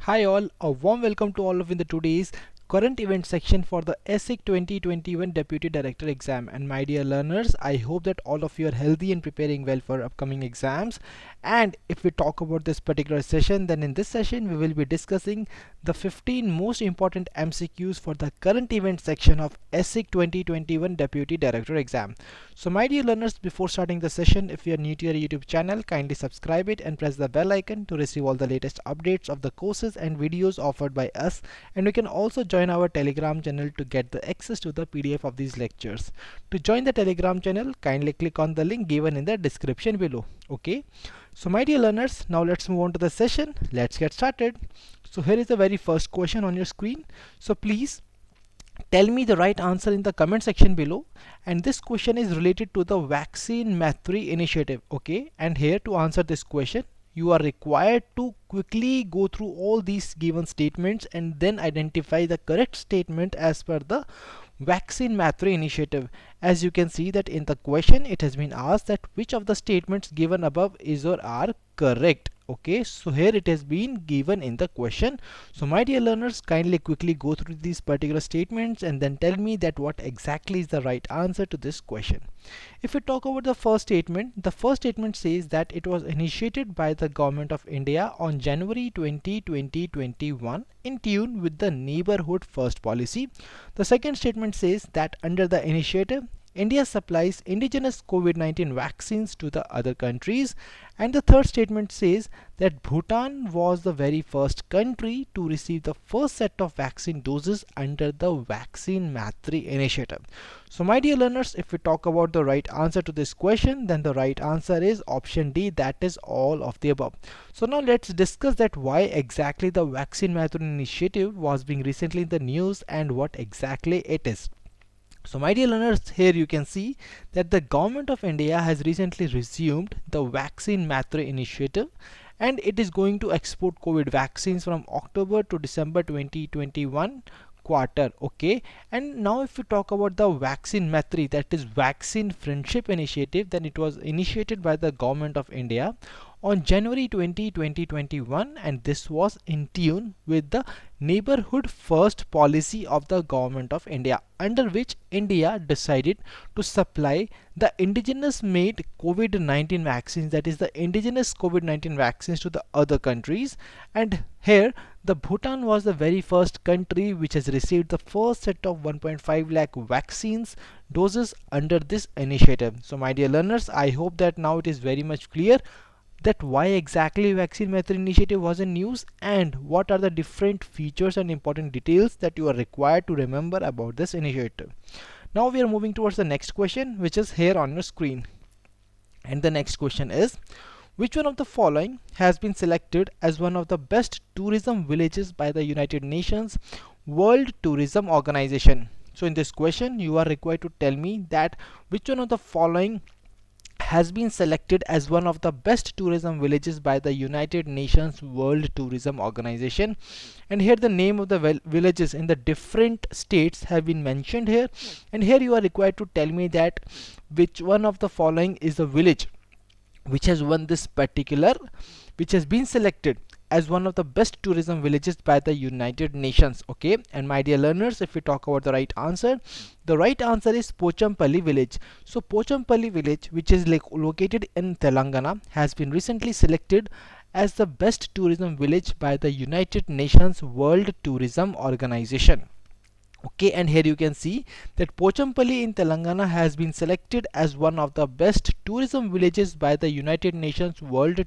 Hi all, a warm welcome to all of in the today's current event section for the ESIC 2021 Deputy Director Exam. And my dear learners, I hope that all of you are healthy and preparing well for upcoming exams. And if we talk about this particular session, then in this session we will be discussing the 15 most important MCQs for the current event section of ESIC 2021 Deputy Director Exam. So my dear learners, before starting the session, if you are new to your YouTube channel, kindly subscribe it and press the bell icon to receive all the latest updates of the courses and videos offered by us. And you can also join our Telegram channel to get the access to the PDF of these lectures. To join the Telegram channel, kindly click on the link given in the description below. Okay. So my dear learners, now let's move on to the session. Let's get started. So here is the very first question on your screen. So please tell me the right answer in the comment section below, and this question is related to the vaccine mastery initiative. Okay, and here to answer this question you are required to quickly go through all these given statements and then identify the correct statement as per the vaccine mastery initiative. As you can see that in the question it has been asked that which of the statements given above is or are correct. Okay, so here it has been given in the question. So my dear learners, kindly quickly go through these particular statements and then tell me that what exactly is the right answer to this question. If we talk about the first statement says that it was initiated by the government of India on January 20, 2021 in tune with the neighborhood first policy. The second statement says that under the initiative India supplies indigenous COVID-19 vaccines to the other countries, and the third statement says that Bhutan was the very first country to receive the first set of vaccine doses under the vaccine mastery initiative. So my dear learners, if we talk about the right answer to this question, then the right answer is option D, that is all of the above. So now let's discuss that why exactly the vaccine mastery initiative was being recently in the news and what exactly it is. So my dear learners, here you can see that the government of India has recently resumed the vaccine mastery initiative, and it is going to export COVID vaccines from October to December 2021 quarter. Okay, and now if we talk about the vaccine mastery, that is vaccine friendship initiative, then it was initiated by the government of India on January 20, 2021, and this was in tune with the neighborhood first policy of the government of India, under which India decided to supply the indigenous made COVID-19 vaccines, that is the indigenous COVID-19 vaccines, to the other countries. And here the Bhutan was the very first country which has received the first set of 1.5 lakh vaccines doses under this initiative. So my dear learners, I hope that now it is very much clear that why exactly vaccine mastery initiative was in news and what are the different features and important details that you are required to remember about this initiative. Now we are moving towards the next question, which is here on your screen. And the next question is, which one of the following has been selected as one of the best tourism villages by the United Nations World Tourism Organization? So in this question you are required to tell me that which one of the following has been selected as one of the best tourism villages by the United Nations World Tourism Organization. And here the name of the villages in the different states have been mentioned here, and here you are required to tell me that which one of the following is the village which has won this particular, which has been selected as one of the best tourism villages by the United Nations. Okay, and my dear learners, if we talk about the right answer, the right answer is Pochampalli village. So Pochampalli village, which is located in Telangana, has been recently selected as the best tourism village by the United Nations World Tourism Organization. Okay, and here you can see that Pochampalli in Telangana has been selected as one of the best tourism villages by the United Nations World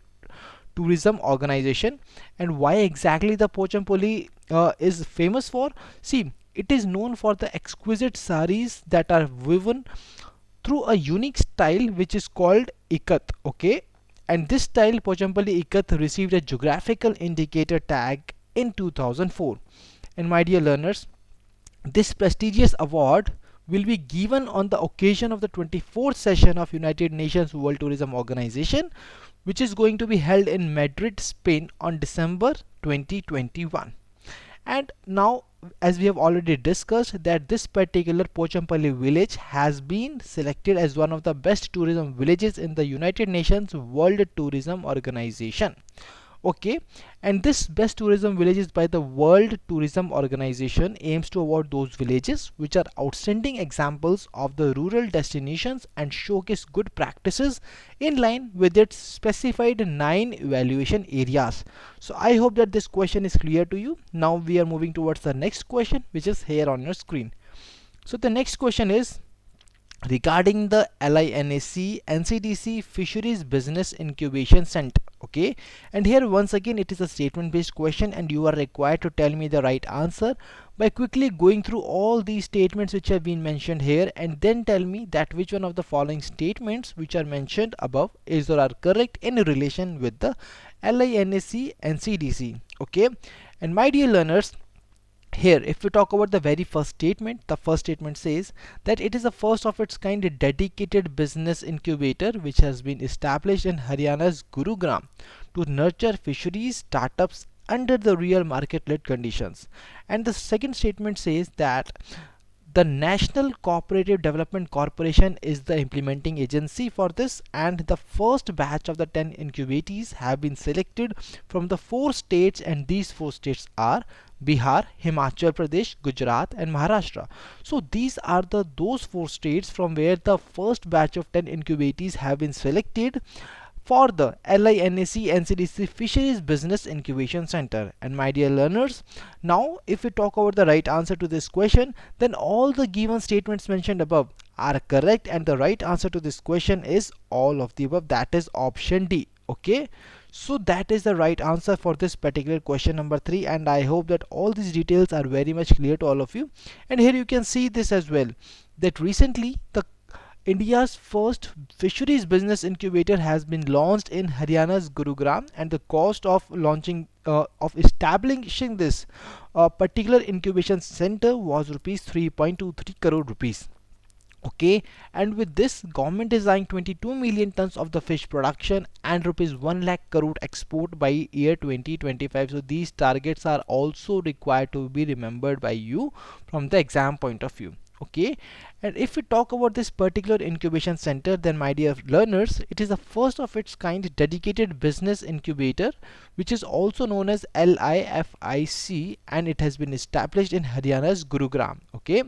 Tourism Organization. And why exactly the Pochampalli is famous for? See, it is known for the exquisite saris that are woven through a unique style which is called ikat. Okay, and this style Pochampalli ikat received a geographical indicator tag in 2004. And my dear learners, this prestigious award will be given on the occasion of the 24th session of United Nations World Tourism Organization, which is going to be held in Madrid, Spain on December 2021. And now, as we have already discussed, that this particular Pochampalli village has been selected as one of the best tourism villages in the United Nations World Tourism Organization. Okay, and this best tourism villages by the World Tourism Organization aims to award those villages which are outstanding examples of the rural destinations and showcase good practices in line with its specified 9 evaluation areas. So I hope that this question is clear to you. Now we are moving towards the next question, which is here on your screen. So the next question is regarding the LINAC NCDC Fisheries Business Incubation Center. Okay, and here once again it is a statement based question, and you are required to tell me the right answer by quickly going through all these statements which have been mentioned here, and then tell me that which one of the following statements which are mentioned above is or are correct in relation with the LINAC NCDC. Okay, and my dear learners, here if we talk about the very first statement, the first statement says that it is the first of its kind dedicated business incubator which has been established in Haryana's Gurugram to nurture fisheries startups under the real market led conditions. And the second statement says that the National Cooperative Development Corporation is the implementing agency for this, and the first batch of the 10 incubatees have been selected from the 4 states, and these 4 states are Bihar, Himachal Pradesh, Gujarat and Maharashtra. So these are those 4 states from where the first batch of 10 incubatees have been selected for the LINAC NCDC Fisheries Business Incubation Center. And my dear learners, now if we talk about the right answer to this question, then all the given statements mentioned above are correct, and the right answer to this question is all of the above, that is option D. Okay, so that is the right answer for this particular question number 3, and I hope that all these details are very much clear to all of you. And here you can see this as well, that recently the India's first fisheries business incubator has been launched in Haryana's Gurugram, and the cost of establishing this particular incubation center was rupees 3.23 crore rupees. Okay, and with this government is eyeing 22 million tons of the fish production and rupees 1 lakh crore export by year 2025. So these targets are also required to be remembered by you from the exam point of view. Okay, and if we talk about this particular incubation center, then my dear learners, it is the first of its kind dedicated business incubator which is also known as LIFIC, and it has been established in Haryana's Gurugram. Okay,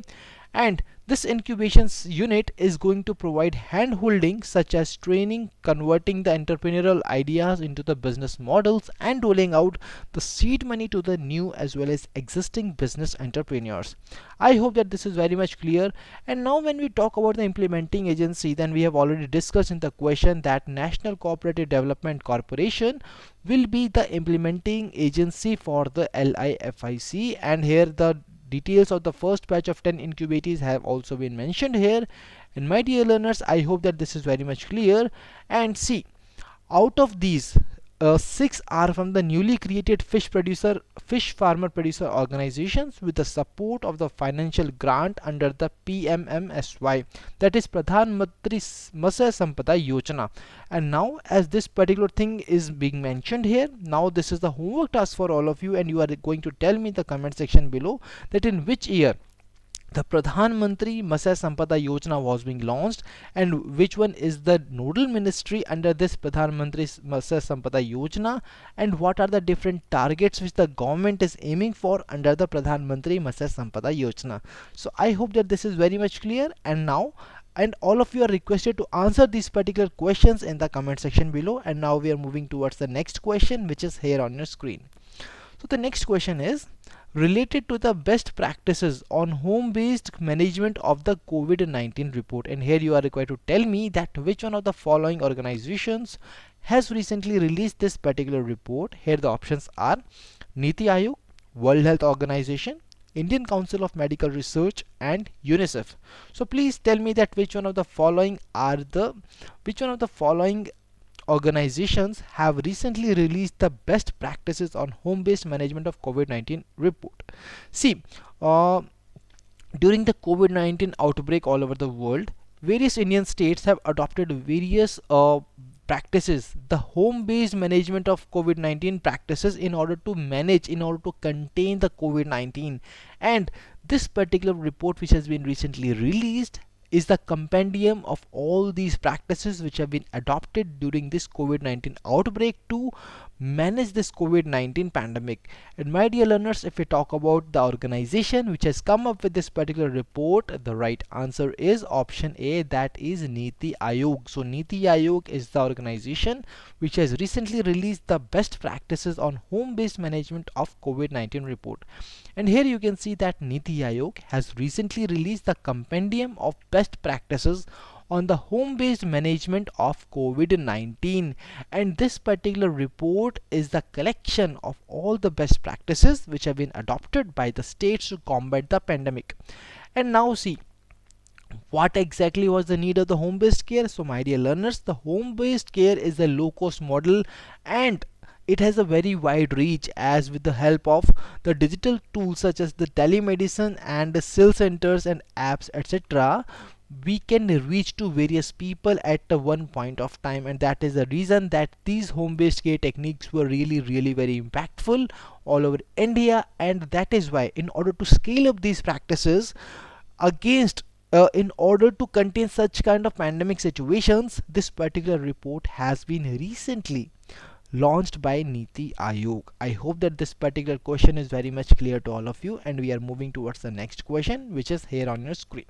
and this incubation unit is going to provide hand holding such as training, converting the entrepreneurial ideas into the business models, and rolling out the seed money to the new as well as existing business entrepreneurs. I hope that this is very much clear. And now when we talk about the implementing agency, then we have already discussed in the question that National Cooperative Development Corporation will be the implementing agency for the LIFIC, and here the details of the first batch of 10 incubatees have also been mentioned here. And my dear learners, I hope that this is very much clear. And see, out of these 6 are from the newly created fish farmer producer organizations with the support of the financial grant under the PMMSY, that is Pradhan Mantri Matsya Sampada Yojana. And now as this particular thing is being mentioned here, now this is the homework task for all of you, and you are going to tell me in the comment section below that in which year the Pradhan Mantri Matsya Sampada Yojana was being launched, and which one is the nodal ministry under this Pradhan Mantri Matsya Sampada Yojana, and what are the different targets which the government is aiming for under the Pradhan Mantri Matsya Sampada Yojana. So I hope that this is very much clear. And now, and all of you are requested to answer these particular questions in the comment section below. And now we are moving towards the next question, which is here on your screen. So the next question is related to the best practices on home-based management of the COVID-19 report, and here you are required to tell me that which one of the following organizations has recently released this particular report. Here the options are Niti Aayog, World Health Organization, Indian Council of Medical Research and UNICEF. So please tell me that which one of the following organizations have recently released the best practices on home-based management of COVID-19 report. See, during the COVID-19 outbreak all over the world, various Indian states have adopted various practices, the home-based management of COVID-19 practices in order to contain the COVID-19. And this particular report which has been recently released is the compendium of all these practices which have been adopted during this COVID-19 outbreak to manage this COVID-19 pandemic? And my dear learners, if we talk about the organization which has come up with this particular report, the right answer is option A, that is Niti Aayog. So Niti Aayog is the organization which has recently released the best practices on home-based management of COVID-19 report. And here you can see that Niti Aayog has recently released the compendium of best practices on the home-based management of COVID-19, and this particular report is the collection of all the best practices which have been adopted by the states to combat the pandemic. And now see, what exactly was the need of the home-based care? So my dear learners, the home-based care is a low-cost model and it has a very wide reach, as with the help of the digital tools such as the telemedicine and the cell centers and apps, etc., we can reach to various people at one point of time. And that is the reason that these home-based care techniques were really very impactful all over India. And that is why, in order to scale up these practices against in order to contain such kind of pandemic situations, this particular report has been recently launched by Niti Aayog. I hope that this particular question is very much clear to all of you, and we are moving towards the next question, which is here on your screen.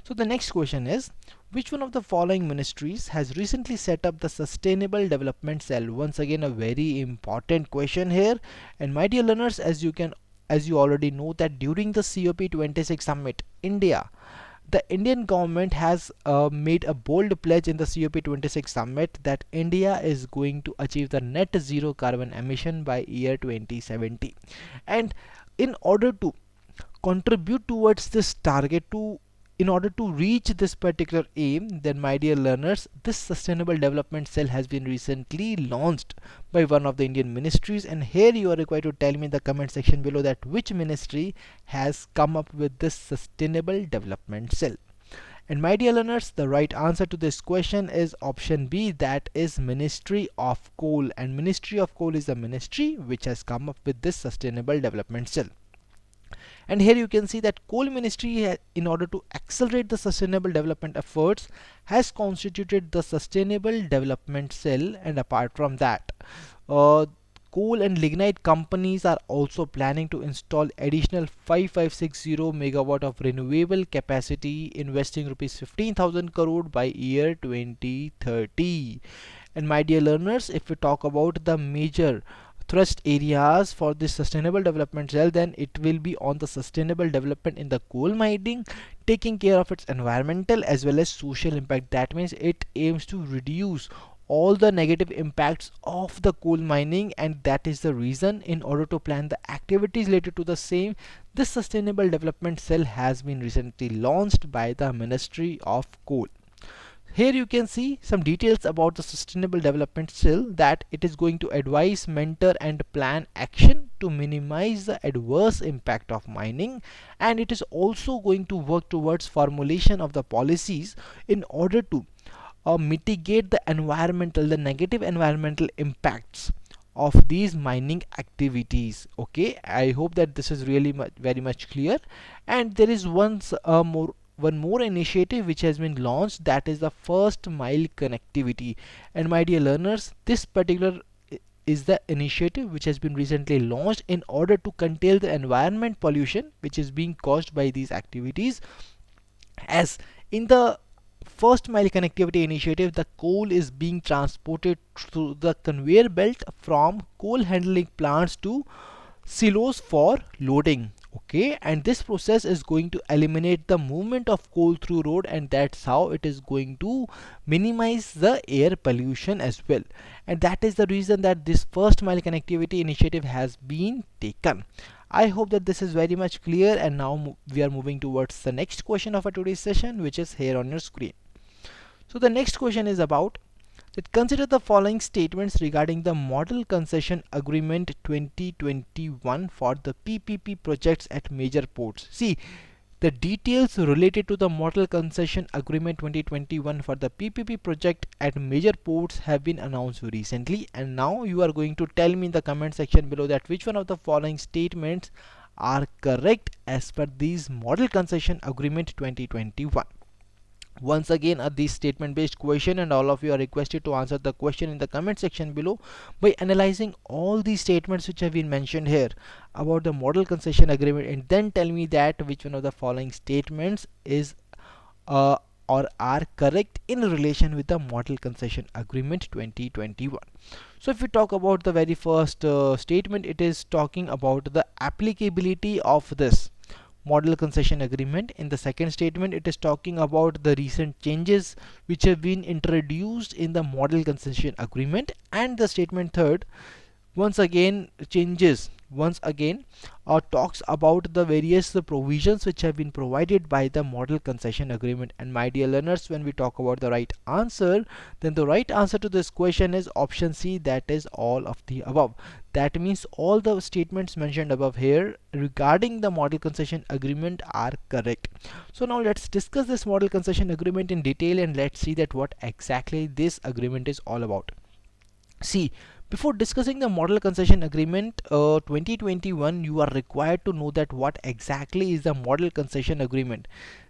So the next question is, which one of the following ministries has recently set up the Sustainable Development Cell? Once again, a very important question here. And my dear learners, as you already know that during the COP26 summit, the Indian government has made a bold pledge in the COP26 summit that India is going to achieve the net zero carbon emission by year 2070. And in order to contribute towards this target, in order to reach this particular aim, then my dear learners, this Sustainable Development Cell has been recently launched by one of the Indian ministries. And here you are required to tell me in the comment section below that which ministry has come up with this Sustainable Development Cell. And my dear learners, the right answer to this question is option B, that is Ministry of Coal. And Ministry of Coal is the ministry which has come up with this Sustainable Development Cell. And here you can see that Coal Ministry, in order to accelerate the sustainable development efforts, has constituted the Sustainable Development Cell. And apart from that, coal and lignite companies are also planning to install additional 5560 megawatt of renewable capacity, investing rupees 15,000 crore by year 2030. And my dear learners, if we talk about the major thrust areas for this Sustainable Development Cell, then it will be on the sustainable development in the coal mining, taking care of its environmental as well as social impact. That means it aims to reduce all the negative impacts of the coal mining, and that is the reason, in order to plan the activities related to the same, this Sustainable Development Cell has been recently launched by the Ministry of Coal. Here you can see some details about the Sustainable Development Cell, that it is going to advise, mentor and plan action to minimize the adverse impact of mining, and it is also going to work towards formulation of the policies in order to mitigate the negative environmental impacts of these mining activities. Okay, I hope that this is really very much clear. And there is one more initiative which has been launched, that is the first mile connectivity. And my dear learners, this particular is the initiative which has been recently launched in order to curtail the environment pollution which is being caused by these activities. As in the first mile connectivity initiative, the coal is being transported through the conveyor belt from coal handling plants to silos for loading. Okay, and this process is going to eliminate the movement of coal through road, and that's how it is going to minimize the air pollution as well. And that is the reason that this first mile connectivity initiative has been taken. I hope that this is very much clear, and now we are moving towards the next question of our today's session, which is here on your screen. So the next question is about that consider the following statements regarding the Model Concession Agreement 2021 for the PPP projects at major ports. See, the details related to the Model Concession Agreement 2021 for the PPP project at major ports have been announced recently, and now you are going to tell me in the comment section below that which one of the following statements are correct as per these Model Concession Agreement 2021. Once again, this statement based question, and all of you are requested to answer the question in the comment section below by analyzing all these statements which have been mentioned here about the model concession agreement, and then tell me that which one of the following statements is uh, or are correct in relation with the model concession agreement 2021. So if we talk about the very first statement, it is talking about the applicability of this model concession agreement. In the second statement, it is talking about the recent changes which have been introduced in the model concession agreement. And the statement third, once again changes once again talks about the various provisions which have been provided by the model concession agreement. And my dear learners, when we talk about the right answer, then the right answer to this question is option C, that is all of the above. That means all the statements mentioned above here regarding the model concession agreement are correct. So now let's discuss this model concession agreement in detail, and let's see that what exactly this agreement is all about. See, before discussing the model concession agreement 2021, you are required to know that what exactly is the model concession agreement.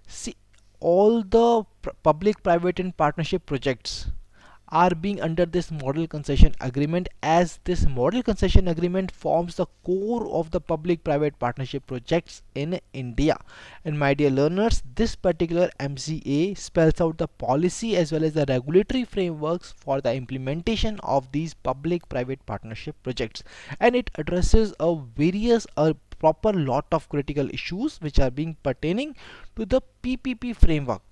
See, all the public, private and partnership projects are being under this model concession agreement, as this model concession agreement forms the core of the public private partnership projects in India. And my dear learners, this particular MCA spells out the policy as well as the regulatory frameworks for the implementation of these public private partnership projects, and it addresses a various proper lot of critical issues which are being pertaining to the PPP framework.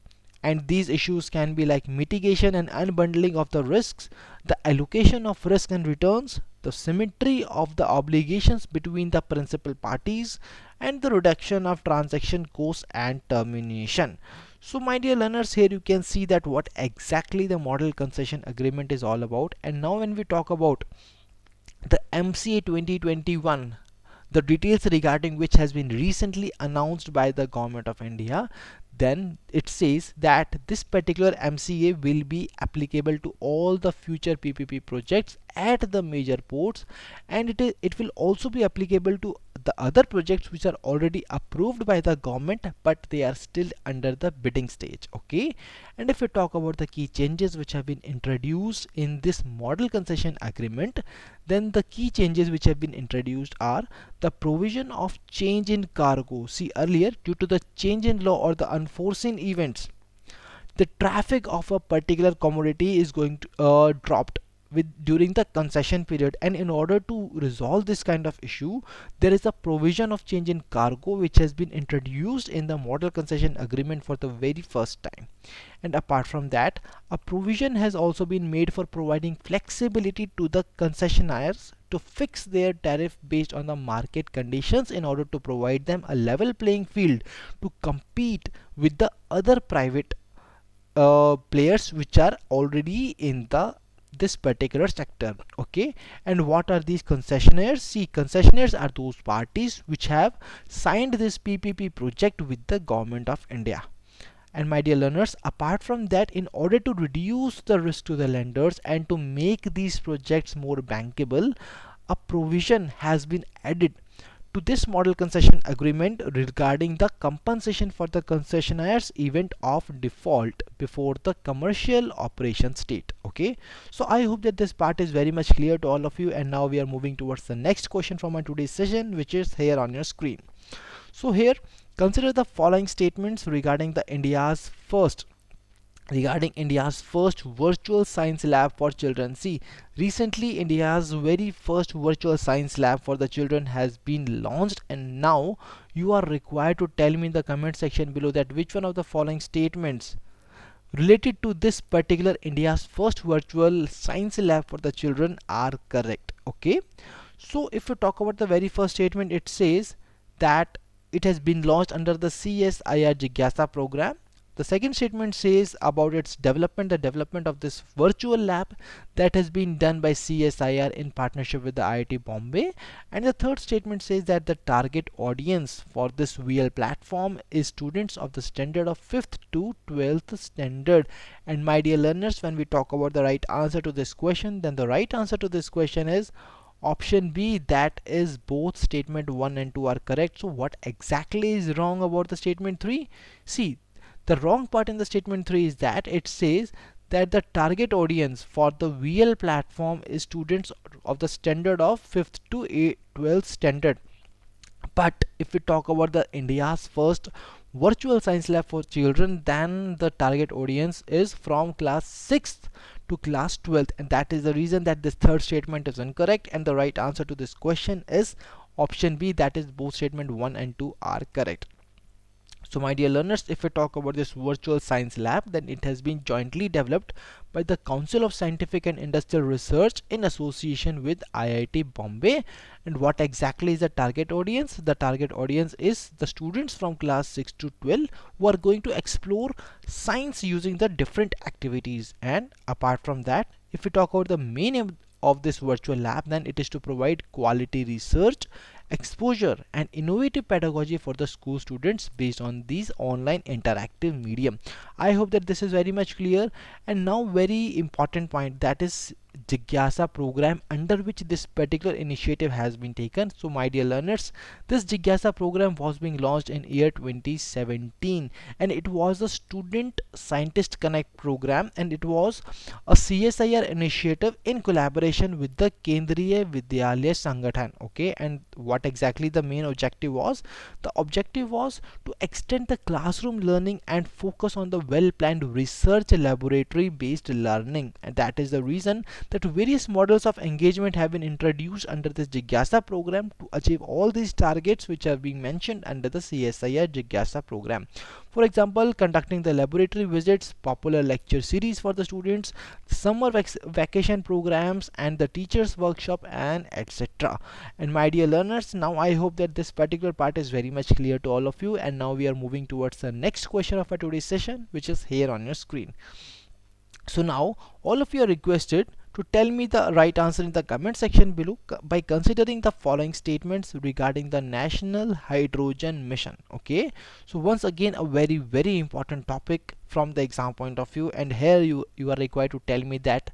And these issues can be like mitigation and unbundling of the risks, the allocation of risk and returns, the symmetry of the obligations between the principal parties, and the reduction of transaction costs and termination. So my dear learners, here you can see that what exactly the model concession agreement is all about. And now when we talk about the MCA 2021, the details regarding which has been recently announced by the government of India, then it says that this particular MCA will be applicable to all the future PPP projects at the major ports, and it will also be applicable to the other projects which are already approved by the government but they are still under the bidding stage. Okay, and if we talk about the key changes which have been introduced in this model concession agreement, then the key changes which have been introduced are the provision of change in cargo. See, earlier, due to the change in law or the unforeseen events, the traffic of a particular commodity is going to dropped during the concession period, and in order to resolve this kind of issue, there is a provision of change in cargo which has been introduced in the model concession agreement for the very first time. And apart from that, a provision has also been made for providing flexibility to the concessionaires to fix their tariff based on the market conditions in order to provide them a level playing field to compete with the other private players which are already in the this particular sector. Okay, and what are these concessionaires? See, concessionaires are those parties which have signed this PPP project with the government of India. And my dear learners, apart from that, in order to reduce the risk to the lenders and to make these projects more bankable, a provision has been added to this model concession agreement regarding the compensation for the concessionaire's event of default before the commercial operation state. Okay, so I hope that this part is very much clear to all of you, and now we are moving towards the next question from our today's session, which is here on your screen. So here, consider the following statements regarding India's first virtual science lab for children. See, recently India's very first virtual science lab for the children has been launched, and now you are required to tell me in the comment section below that which one of the following statements related to this particular India's first virtual science lab for the children are correct. Okay, so if you talk about the very first statement, it says that it has been launched under the CSIR Jigasa program. The second statement says about its development, the development of this virtual lab that has been done by CSIR in partnership with the IIT Bombay. And the third statement says that the target audience for this VL platform is students of the standard of 5th to 12th standard. And my dear learners, when we talk about the right answer to this question, then the right answer to this question is option B, that is both statement 1 and 2 are correct. So what exactly is wrong about the statement 3? See, The wrong part in the statement 3 is that it says that the target audience for the VL platform is students of the standard of 5th to 12th standard. But if we talk about the India's first virtual science lab for children, then the target audience is from class 6th to class 12th, and that is the reason that this third statement is incorrect, and the right answer to this question is option B, that is both statement 1 and 2 are correct. So my dear learners, if we talk about this virtual science lab, then it has been jointly developed by the Council of Scientific and Industrial Research in association with IIT Bombay. And what exactly is the target audience? The target audience is the students from class 6 to 12 who are going to explore science using the different activities. And apart from that, if we talk about the main aim of this virtual lab, then it is to provide quality research, exposure and innovative pedagogy for the school students based on these online interactive medium. I hope that this is very much clear. And now very important point, that is Jigasa program, under which this particular initiative has been taken. So my dear learners, this Jigasa program was being launched in year 2017, and it was a student scientist connect program, and it was a CSIR initiative in collaboration with the Kendriya Vidyalaya Sangathan. Okay, and what exactly the main objective was? The objective was to extend the classroom learning and focus on the well planned research laboratory based learning, and that is the reason that various models of engagement have been introduced under this Jigasa program to achieve all these targets which are being mentioned under the CSIR Jigasa program. For example, conducting the laboratory visits, popular lecture series for the students, summer vacation programs, and the teachers workshop, and etc. And my dear learners, now I hope that this particular part is very much clear to all of you, and now we are moving towards the next question of our today's session, which is here on your screen. So now all of you are requested to tell me the right answer in the comment section below by considering the following statements regarding the National Hydrogen Mission. Okay, so once again a very important topic from the exam point of view, and here you are required to tell me that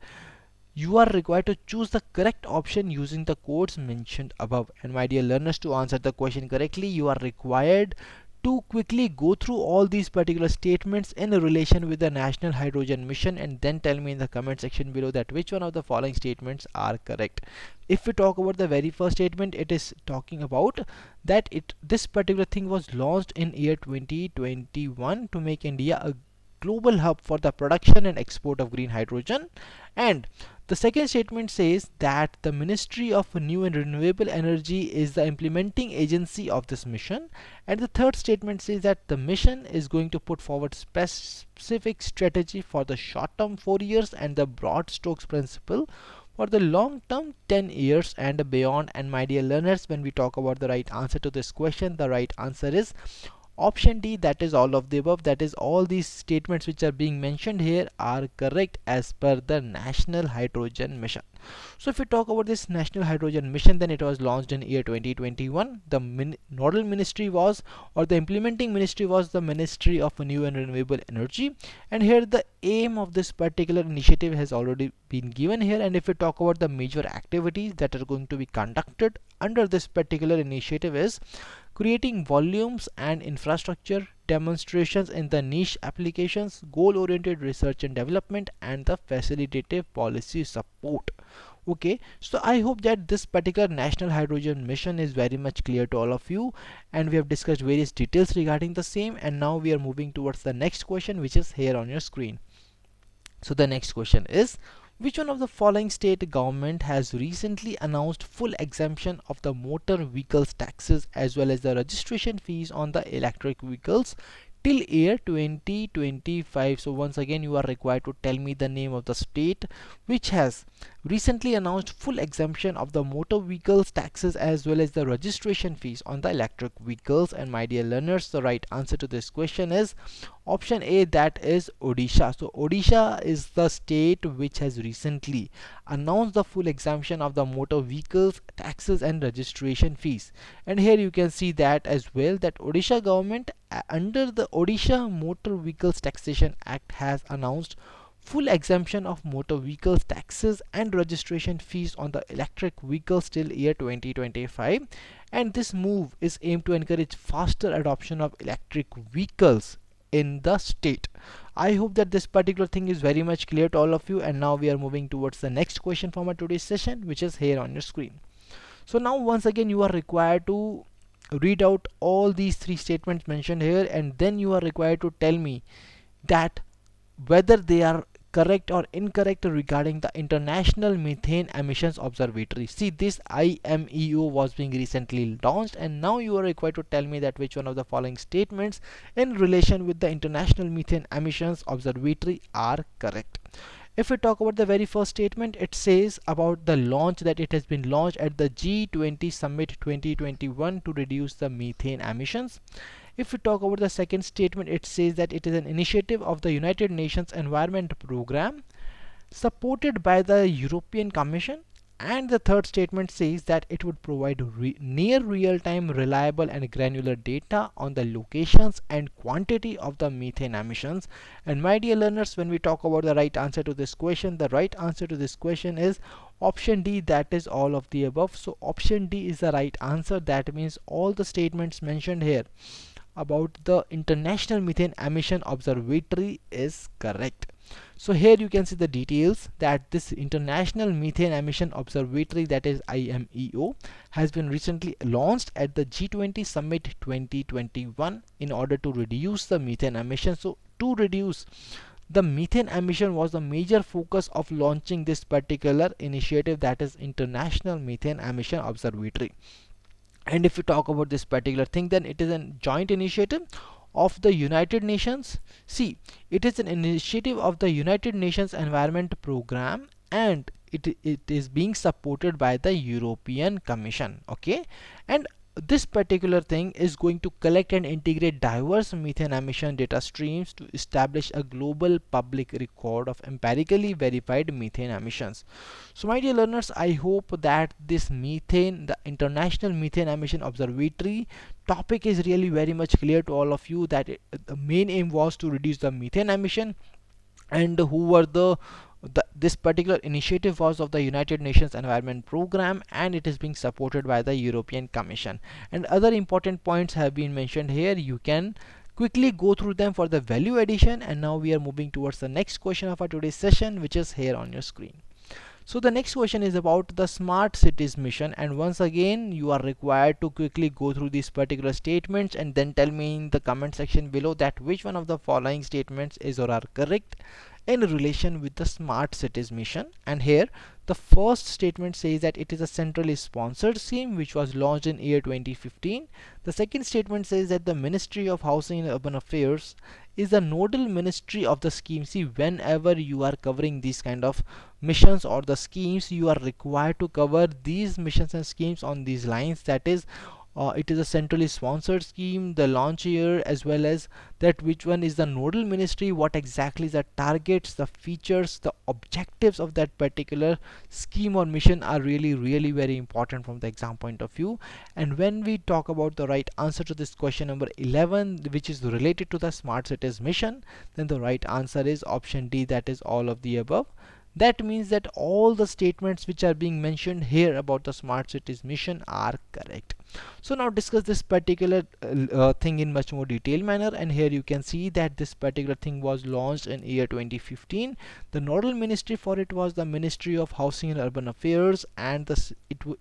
you are required to choose the correct option using the codes mentioned above. And my dear learners, to answer the question correctly, you are required to quickly go through all these particular statements in relation with the National Hydrogen Mission, and then tell me in the comment section below that which one of the following statements are correct. If we talk about the very first statement, it is talking about that this particular thing was launched in year 2021 to make India a global hub for the production and export of green hydrogen. And the second statement says that the Ministry of New and Renewable Energy is the implementing agency of this mission. And the third statement says that the mission is going to put forward specific strategy for the short term 4 years and the broad strokes principle for the long term 10 years and beyond. And my dear learners, when we talk about the right answer to this question, the right answer is option D, that is all of the above. That is, all these statements which are being mentioned here are correct as per the National Hydrogen Mission. So if we talk about this National Hydrogen Mission, then it was launched in year 2021. The nodal ministry was, or the implementing ministry was, the Ministry of New and Renewable Energy. And here the aim of this particular initiative has already been given here. And if we talk about the major activities that are going to be conducted under this particular initiative is creating volumes and infrastructure, demonstrations in the niche applications, goal-oriented research and development, and the facilitative policy support. Okay, so I hope that this particular National Hydrogen Mission is very much clear to all of you, and we have discussed various details regarding the same. And now we are moving towards the next question, which is here on your screen. So the next question is, which one of the following state government has recently announced full exemption of the motor vehicles taxes as well as the registration fees on the electric vehicles till year 2025? So once again you are required to tell me the name of the state which has recently announced full exemption of the motor vehicles taxes as well as the registration fees on the electric vehicles. And my dear learners, the right answer to this question is option A, that is Odisha. So Odisha is the state which has recently announced the full exemption of the motor vehicles taxes and registration fees. And here you can see that as well, that Odisha government under the Odisha Motor Vehicles Taxation Act has announced full exemption of motor vehicles taxes and registration fees on the electric vehicles till year 2025. And this move is aimed to encourage faster adoption of electric vehicles in the state. I hope that this particular thing is very much clear to all of you, and now we are moving towards the next question from our today's session, which is here on your screen. So now once again you are required to read out all these three statements mentioned here, and then you are required to tell me that whether they are correct or incorrect regarding the International Methane Emissions Observatory. See, this IMEO was being recently launched, and now you are required to tell me that which one of the following statements in relation with the International Methane Emissions Observatory are correct. If we talk about the very first statement, it says about the launch, that it has been launched at the G20 Summit 2021 to reduce the methane emissions. If we talk about the second statement, it says that it is an initiative of the United Nations Environment Program supported by the European Commission. And the third statement says that it would provide near real-time, reliable and granular data on the locations and quantity of the methane emissions. And my dear learners, when we talk about the right answer to this question, the right answer to this question is option D, that is all of the above. So option D is the right answer. That means all the statements mentioned here about the International Methane Emission Observatory is correct. So here you can see the details that this International Methane Emission Observatory, that is IMEO, has been recently launched at the G20 Summit 2021 in order to reduce the methane emissions. So to reduce the methane emission was the major focus of launching this particular initiative, that is International Methane Emission Observatory. And if you talk about this particular thing, then it is a joint initiative of the United Nations. See, it is an initiative of the United Nations Environment Program, and it is being supported by the European Commission. Okay, and this particular thing is going to collect and integrate diverse methane emission data streams to establish a global public record of empirically verified methane emissions. So my dear learners, I hope that this methane, the International Methane Emission Observatory topic is really very much clear to all of you, that the main aim was to reduce the methane emission, and who were this particular initiative was of the United Nations Environment Program, and it is being supported by the European Commission. And other important points have been mentioned here. You can quickly go through them for the value addition. And now we are moving towards the next question of our today's session, which is here on your screen. So the next question is about the Smart Cities mission, and once again you are required to quickly go through these particular statements and then tell me in the comment section below that which one of the following statements is or are correct in relation with the Smart Cities mission. And here the first statement says that it is a centrally sponsored scheme which was launched in year 2015. The second statement says that the Ministry of Housing and Urban Affairs is the nodal ministry of the scheme. See, whenever you are covering these kind of missions or the schemes, you are required to cover these missions and schemes on these lines, that is it is a centrally sponsored scheme, the launch year, as well as that which one is the nodal ministry, what exactly the targets, the features, the objectives of that particular scheme or mission are really very important from the exam point of view. And when we talk about the right answer to this question number 11, which is related to the Smart Cities mission, then the right answer is option D, that is all of the above. That means that all the statements which are being mentioned here about the Smart Cities mission are correct. So now discuss this particular thing in much more detailed manner, and here you can see that this particular thing was launched in year 2015. The nodal ministry for it was the Ministry of Housing and Urban Affairs, and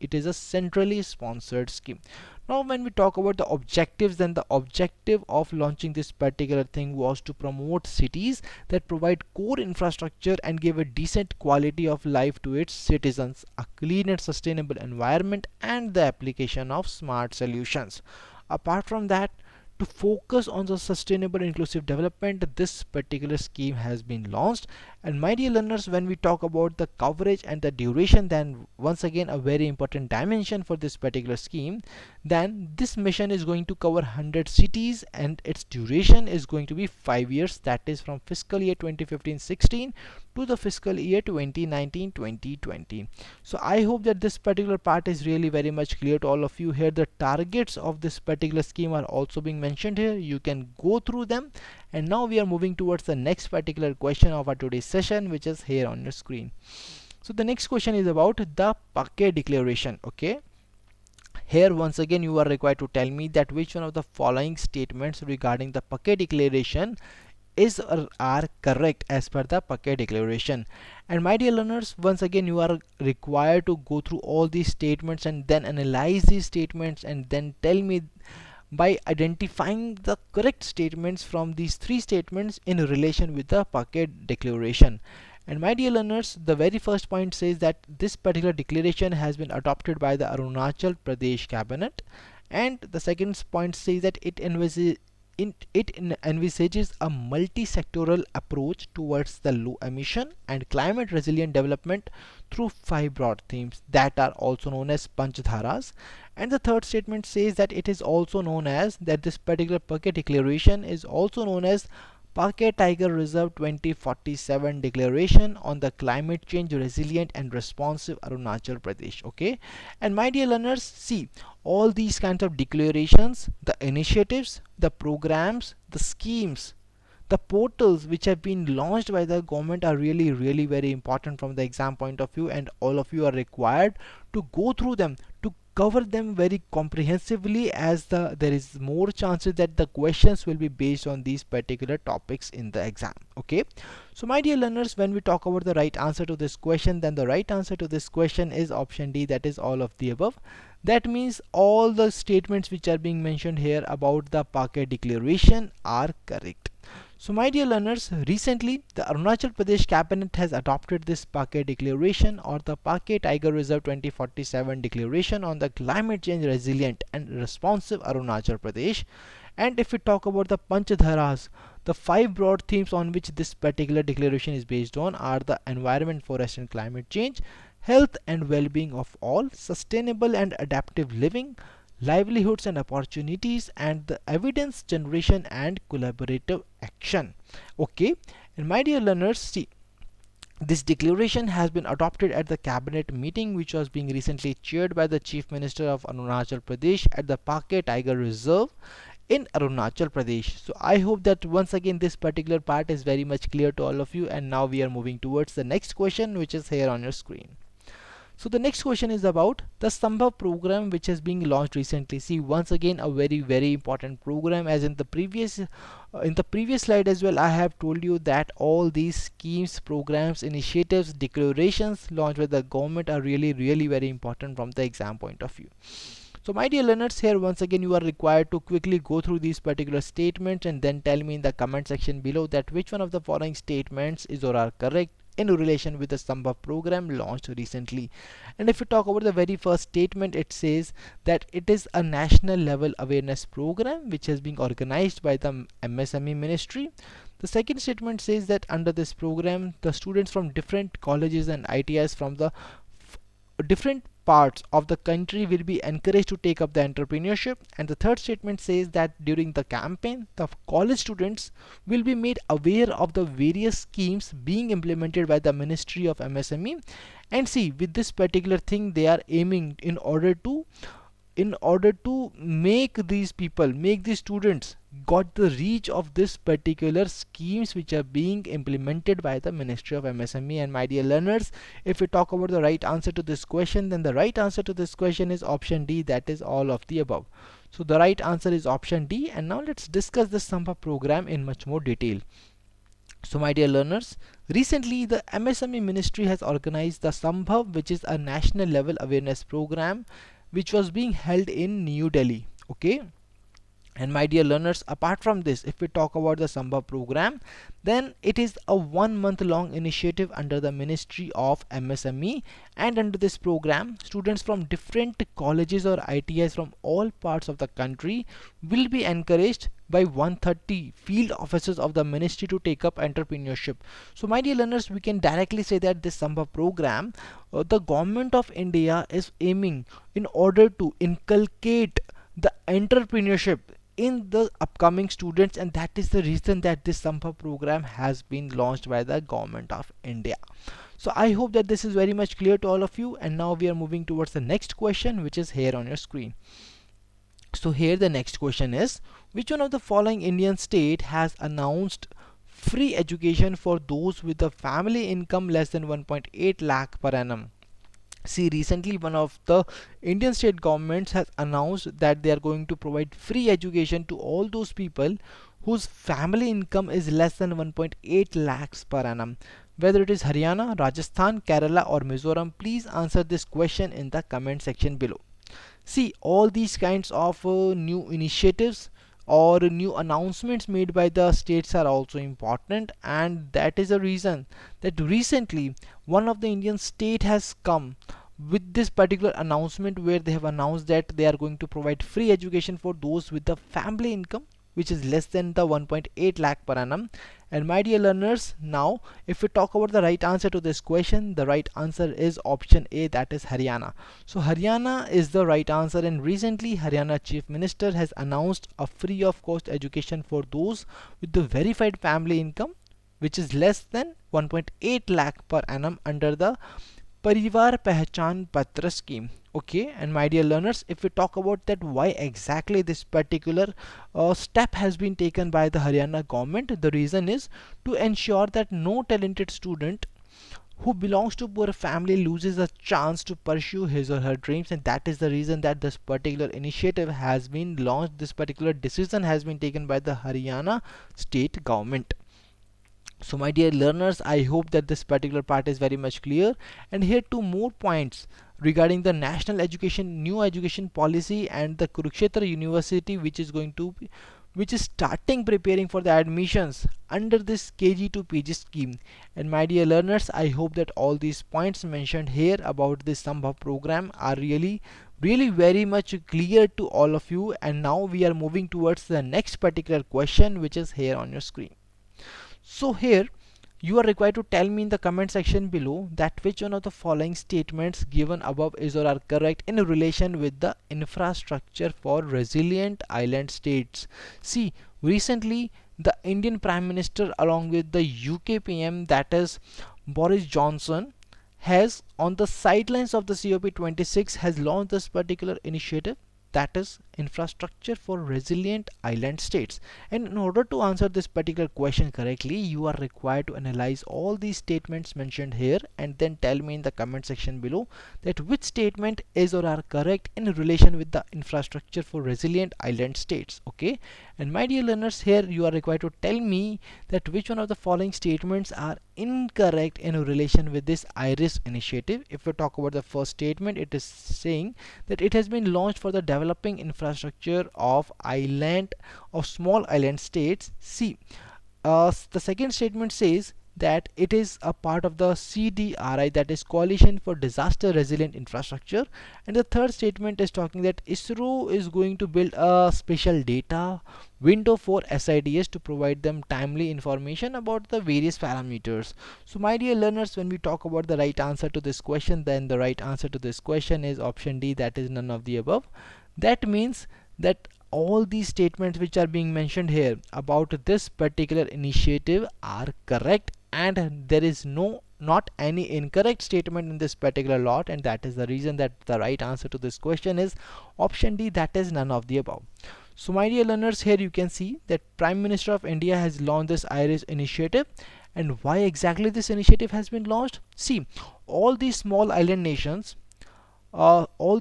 it is a centrally sponsored scheme. Now when we talk about the objectives, then the objective of launching this particular thing was to promote cities that provide core infrastructure and give a decent quality of life to its citizens, a clean and sustainable environment, and the application of smart solutions. Apart from that, to focus on the sustainable inclusive development, this particular scheme has been launched. And my dear learners, when we talk about the coverage and the duration, then once again a very important dimension for this particular scheme, then this mission is going to cover 100 cities and its duration is going to be 5 years, that is from fiscal year 2015-16 to the fiscal year 2019-2020. So I hope that this particular part is really very much clear to all of you. Here the targets of this particular scheme are also being mentioned here. You can go through them. And now we are moving towards the next particular question of our today's session, which is here on your screen. So the next question is about the Paquet Declaration. Okay, Here once again you are required to tell me that which one of the following statements regarding the Paquet Declaration is or are correct as per the Paquet Declaration. And my dear learners, once again you are required to go through all these statements and then analyze these statements and then tell me by identifying the correct statements from these three statements in relation with the Paquet Declaration. And my dear learners, the very first point says that this particular declaration has been adopted by the Arunachal Pradesh Cabinet, and the second point says that it envisages a multi-sectoral approach towards the low emission and climate resilient development through 5 broad themes that are also known as Panchdharas. And the third statement says that it is also known as that this particular Paquet Declaration is also known as Paquet Tiger Reserve 2047 Declaration on the Climate Change Resilient and Responsive Arunachal Pradesh. Okay, and my dear learners, see, all these kinds of declarations, the initiatives, the programs, the schemes, the portals which have been launched by the government are really very important from the exam point of view, and all of you are required to go through them, to cover them very comprehensively, as there is more chances that the questions will be based on these particular topics in the exam. Okay, so my dear learners, when we talk about the right answer to this question, then the right answer to this question is option D, that is all of the above. That means all the statements which are being mentioned here about the Paquet Declaration are correct. So my dear learners, recently the Arunachal Pradesh Cabinet has adopted this Paquet Declaration or the Paquet Tiger Reserve 2047 Declaration on the Climate Change Resilient and Responsive Arunachal Pradesh. And if we talk about the Panchdharas, the 5 broad themes on which this particular declaration is based on are the environment, forest and climate change, health and well-being of all, sustainable and adaptive living, livelihoods and opportunities, and the evidence generation and collaborative action. Okay, and my dear learners, see, this declaration has been adopted at the cabinet meeting which was being recently chaired by the Chief Minister of Arunachal Pradesh at the Paquet Tiger Reserve in Arunachal Pradesh. So I hope that once again this particular part is very much clear to all of you, and now we are moving towards the next question, which is here on your screen. So the next question is about the Samba program which is being launched recently. See, once again a very important program, as in the previous slide as well I have told you that all these schemes, programs, initiatives, declarations launched by the government are really very important from the exam point of view. So my dear learners, here once again you are required to quickly go through these particular statements and then tell me in the comment section below that which one of the following statements is or are correct in relation with the Samba program launched recently. And if we talk about the very first statement, it says that it is a national level awareness program which has been organized by the MSME ministry. The second statement says that under this program the students from different colleges and ITIs from the different parts of the country will be encouraged to take up the entrepreneurship. And the third statement says that during the campaign the college students will be made aware of the various schemes being implemented by the Ministry of MSME. And see, with this particular thing they are aiming in order to make these students got the reach of this particular schemes which are being implemented by the Ministry of MSME. And my dear learners, if we talk about the right answer to this question, then the right answer to this question is option D, that is all of the above. So the right answer is option D. And now let's discuss the Samba program in much more detail. So my dear learners, recently the MSME ministry has organized the Samba, which is a national level awareness program which was being held in New Delhi. Okay, and my dear learners, apart from this, if we talk about the Samba program, then it is a 1 month long initiative under the Ministry of MSME. And under this program students from different colleges or ITIs from all parts of the country will be encouraged by 130 field officers of the ministry to take up entrepreneurship. So my dear learners, we can directly say that this Samba program, the government of India is aiming in order to inculcate the entrepreneurship in the upcoming students, and that is the reason that this Samba program has been launched by the government of India. So I hope that this is very much clear to all of you, and now we are moving towards the next question, which is here on your screen. So here the next question is, which one of the following Indian state has announced free education for those with a family income less than 1.8 lakh per annum? See, recently one of the Indian state governments has announced that they are going to provide free education to all those people whose family income is less than 1.8 lakhs per annum. Whether it is Haryana, Rajasthan, Kerala or Mizoram, please answer this question in the comment section below. See, all these kinds of new initiatives or new announcements made by the states are also important, and that is a reason that recently one of the Indian state has come with this particular announcement where they have announced that they are going to provide free education for those with the family income which is less than the 1.8 lakh per annum. And my dear learners, now if we talk about the right answer to this question, the right answer is option A, that is Haryana. So Haryana is the right answer, and recently Haryana Chief Minister has announced a free of cost education for those with the verified family income which is less than 1.8 lakh per annum under the Parivar Pehchan Patra scheme. Okay, and my dear learners, if we talk about that why exactly this particular step has been taken by the Haryana government, the reason is to ensure that no talented student who belongs to poor family loses a chance to pursue his or her dreams, and that is the reason that this particular initiative has been launched. This particular decision has been taken by the Haryana state government. So my dear learners, I hope that this particular part is very much clear, and here two more points regarding the national education new education policy and the Kurukshetra University which is starting preparing for the admissions under this KG to PG scheme. And my dear learners, I hope that all these points mentioned here about this Samba program are really very much clear to all of you. And now we are moving towards the next particular question which is here on your screen. So here you are required to tell me in the comment section below that which one of the following statements given above is or are correct in relation with the infrastructure for resilient island states. See, recently the Indian Prime Minister along with the UK PM, that is Boris Johnson, has on the sidelines of the COP26 has launched this particular initiative, that is infrastructure for resilient island states. And in order to answer this particular question correctly, you are required to analyze all these statements mentioned here and then tell me in the comment section below that which statement is or are correct in relation with the infrastructure for resilient island states. Okay, and my dear learners, here you are required to tell me that which one of the following statements are incorrect in relation with this IRIS initiative. If we talk about the first statement, it is saying that it has been launched for the developing infrastructure of small island states. See, the second statement says that it is a part of the CDRI, that is Coalition for Disaster Resilient Infrastructure. And the third statement is talking that ISRO is going to build a special data window for SIDS to provide them timely information about the various parameters. So my dear learners, when we talk about the right answer to this question, then the right answer to this question is option D, that is none of the above. That means that all these statements which are being mentioned here about this particular initiative are correct, and there is not any incorrect statement in this particular lot, and that is the reason that the right answer to this question is option D, that is none of the above. So my dear learners, here you can see that Prime Minister of India has launched this IRIS initiative. And why exactly this initiative has been launched? See, all these small island nations are on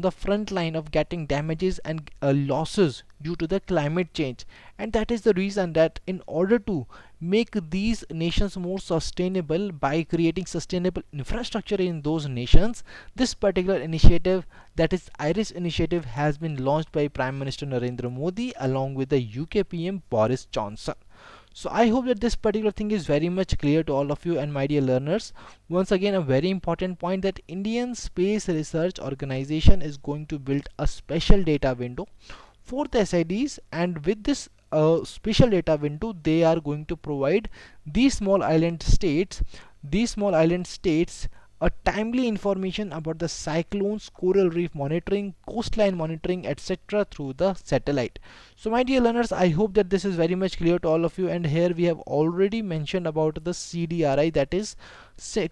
the front line of getting damages and losses due to the climate change, and that is the reason that in order to make these nations more sustainable by creating sustainable infrastructure in those nations, this particular initiative, that is IRIS initiative, has been launched by Prime Minister Narendra Modi along with the UK PM Boris Johnson. So I hope that this particular thing is very much clear to all of you. And my dear learners, once again a very important point, that Indian Space Research Organization is going to build a special data window for the SIDs, and with this special data window they are going to provide these small island states a timely information about the cyclones, coral reef monitoring, coastline monitoring, etc. through the satellite. So my dear learners, I hope that this is very much clear to all of you. And here we have already mentioned about the CDRI, that is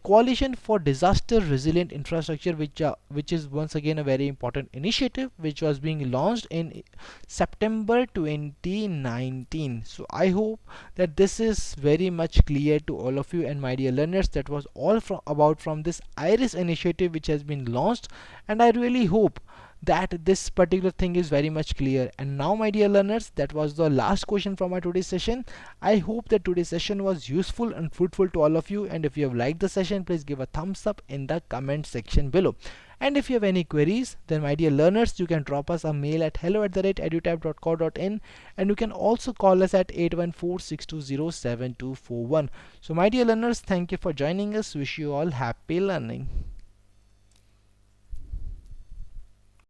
Coalition for Disaster Resilient Infrastructure, which is once again a very important initiative which was being launched in September 2019. So I hope that this is very much clear to all of you, and my dear learners, that was all from this IRIS initiative which has been launched, and I really hope that this particular thing is very much clear. And now, my dear learners, that was the last question from our today's session. I hope that today's session was useful and fruitful to all of you, and if you have liked the session, please give a thumbs up in the comment section below. And if you have any queries, then my dear learners, you can drop us a mail at hello@edutap.co.in, and you can also call us at 8146207241. So my dear learners, thank you for joining us. Wish you all happy learning.